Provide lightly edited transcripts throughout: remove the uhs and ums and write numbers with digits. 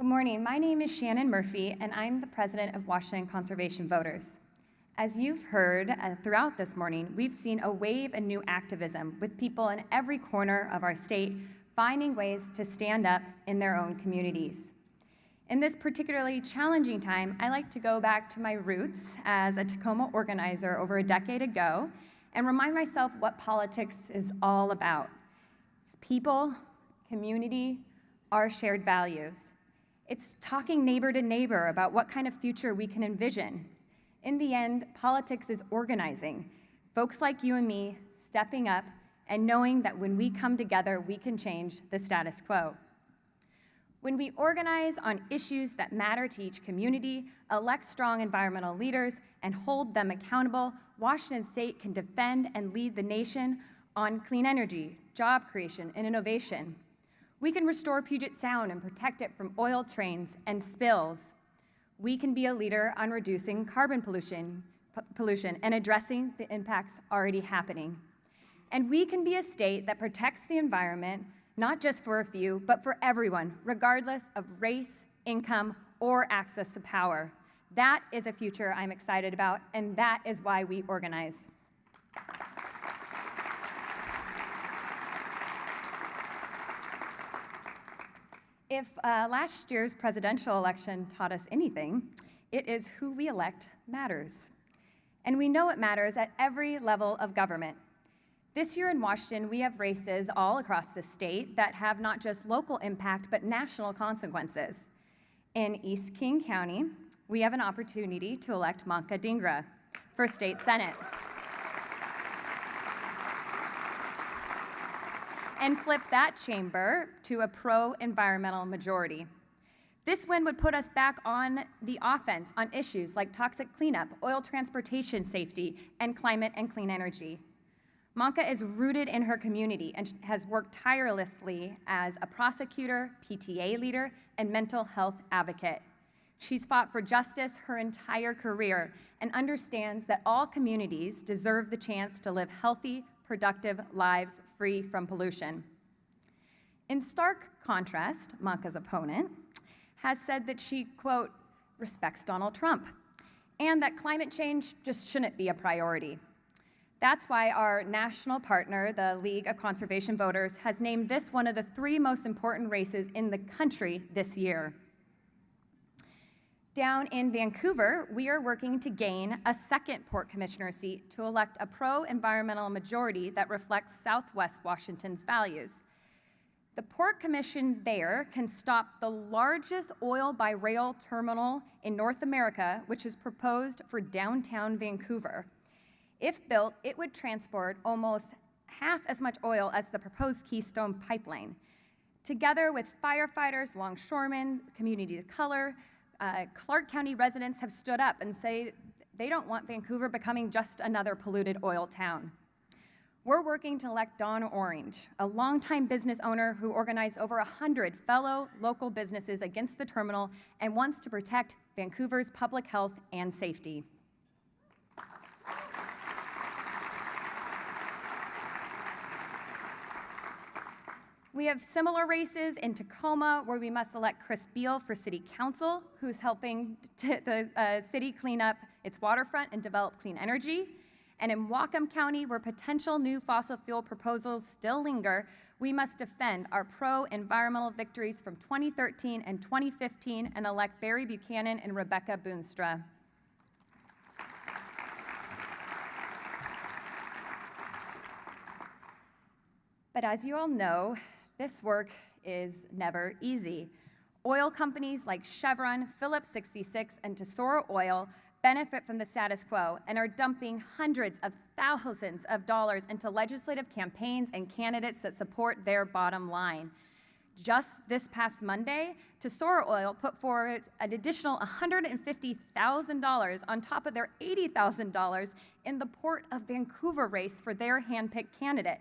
Good morning. My name is Shannon Murphy, and I'm the president of Washington Conservation Voters. As you've heard throughout this morning, we've seen a wave of new activism with people in every corner of our state finding ways to stand up in their own communities. In this particularly challenging time, I like to go back to my roots as a Tacoma organizer over a decade ago and remind myself what politics is all about. It's people, community, our shared values. It's talking neighbor to neighbor about what kind of future we can envision. In the end, politics is organizing. Folks like you and me stepping up and knowing that when we come together, we can change the status quo. When we organize on issues that matter to each community, elect strong environmental leaders, and hold them accountable, Washington State can defend and lead the nation on clean energy, job creation, and innovation. We can restore Puget Sound and protect it from oil trains and spills. We can be a leader on reducing carbon pollution and addressing the impacts already happening. And we can be a state that protects the environment, not just for a few, but for everyone, regardless of race, income, or access to power. That is a future I'm excited about, and that is why we organize. If last year's presidential election taught us anything, it is who we elect matters. And we know it matters at every level of government. This year in Washington, we have races all across the state that have not just local impact, but national consequences. In East King County, we have an opportunity to elect Manka Dhingra for state senate and flip that chamber to a pro-environmental majority. This win would put us back on the offense on issues like toxic cleanup, oil transportation safety, and climate and clean energy. Manka is rooted in her community and has worked tirelessly as a prosecutor, PTA leader, and mental health advocate. She's fought for justice her entire career and understands that all communities deserve the chance to live healthy, productive lives free from pollution. In stark contrast, Manka's opponent has said that she, quote, respects Donald Trump, and that climate change just shouldn't be a priority. That's why our national partner, the League of Conservation Voters, has named this one of the 3 most important races in the country this year. Down in Vancouver, we are working to gain a second Port Commissioner seat to elect a pro-environmental majority that reflects Southwest Washington's values. The Port Commission there can stop the largest oil by rail terminal in North America, which is proposed for downtown Vancouver. If built, it would transport almost half as much oil as the proposed Keystone Pipeline. Together with firefighters, longshoremen, community of color, Clark County residents have stood up and say they don't want Vancouver becoming just another polluted oil town. We're working to elect Don Orange, a longtime business owner who organized over 100 fellow local businesses against the terminal and wants to protect Vancouver's public health and safety. We have similar races in Tacoma, where we must elect Chris Beal for City Council, who's helping the city clean up its waterfront and develop clean energy. And in Whatcom County, where potential new fossil fuel proposals still linger, we must defend our pro-environmental victories from 2013 and 2015 and elect Barry Buchanan and Rebecca Boonstra. But as you all know, this work is never easy. Oil companies like Chevron, Phillips 66, and Tesoro Oil benefit from the status quo and are dumping hundreds of thousands of dollars into legislative campaigns and candidates that support their bottom line. Just this past Monday, Tesoro Oil put forward an additional $150,000 on top of their $80,000 in the Port of Vancouver race for their handpicked candidate.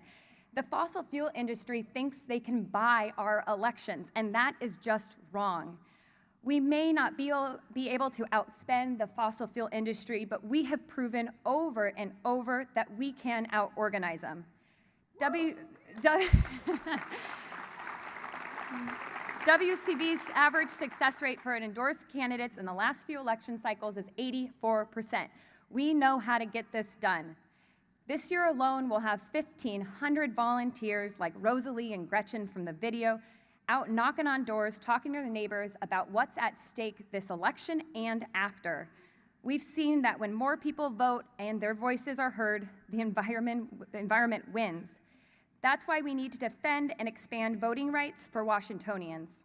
The fossil fuel industry thinks they can buy our elections, and that is just wrong. We may not be able to outspend the fossil fuel industry, but we have proven over and over that we can out-organize them. WCV's average success rate for endorsed candidates in the last few election cycles is 84%. We know how to get this done. This year alone, we'll have 1,500 volunteers like Rosalie and Gretchen from the video out knocking on doors, talking to the neighbors about what's at stake this election and after. We've seen that when more people vote and their voices are heard, the environment wins. That's why we need to defend and expand voting rights for Washingtonians.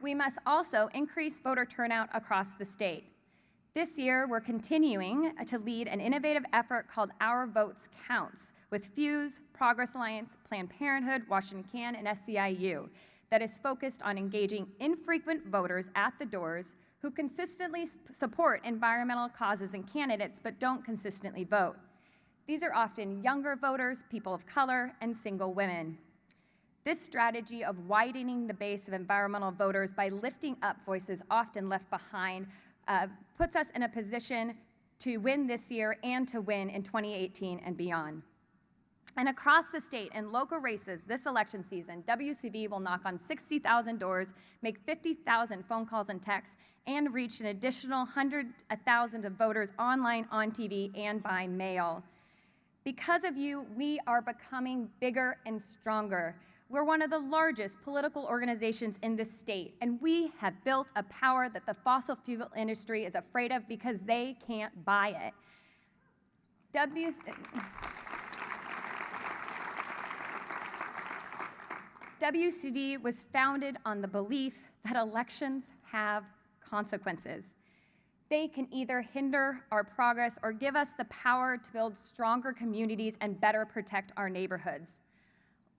We must also increase voter turnout across the state. This year, we're continuing to lead an innovative effort called Our Votes Counts with Fuse, Progress Alliance, Planned Parenthood, Washington Can, and SEIU that is focused on engaging infrequent voters at the doors who consistently support environmental causes and candidates but don't consistently vote. These are often younger voters, people of color, and single women. This strategy of widening the base of environmental voters by lifting up voices often left behind puts us in a position to win this year and to win in 2018 and beyond. And across the state, in local races this election season, WCV will knock on 60,000 doors, make 50,000 phone calls and texts, and reach an additional 100,000 of voters online, on TV, and by mail. Because of you, we are becoming bigger and stronger. We're one of the largest political organizations in this state, and we have built a power that the fossil fuel industry is afraid of because they can't buy it. WCV was founded on the belief that elections have consequences. They can either hinder our progress or give us the power to build stronger communities and better protect our neighborhoods.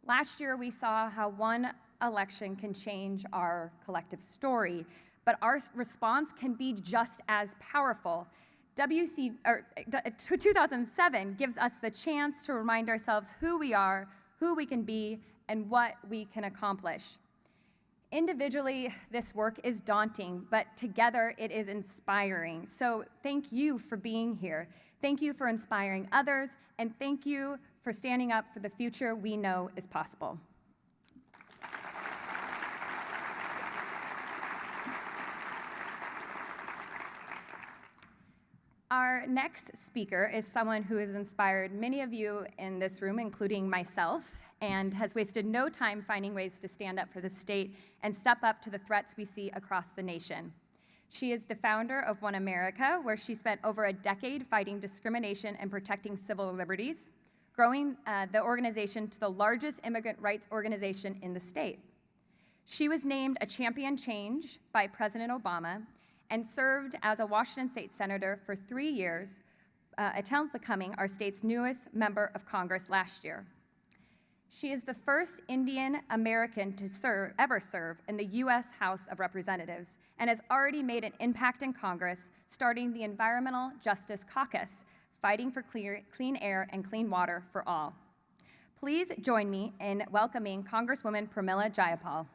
Last year, we saw how one election can change our collective story, but our response can be just as powerful. 2007 gives us the chance to remind ourselves who we are, who we can be, and what we can accomplish. Individually, this work is daunting, but together it is inspiring. So thank you for being here. Thank you for inspiring others, and thank you for standing up for the future we know is possible. Our next speaker is someone who has inspired many of you in this room, including myself, and has wasted no time finding ways to stand up for the state and step up to the threats we see across the nation. She is the founder of One America, where she spent over a decade fighting discrimination and protecting civil liberties, growing the organization to the largest immigrant rights organization in the state. She was named a champion change by President Obama and served as a Washington State Senator for 3 years, until becoming our state's newest member of Congress last year. She is the first Indian American to ever serve in the U.S. House of Representatives and has already made an impact in Congress, starting the Environmental Justice Caucus, fighting for clean air and clean water for all. Please join me in welcoming Congresswoman Pramila Jayapal.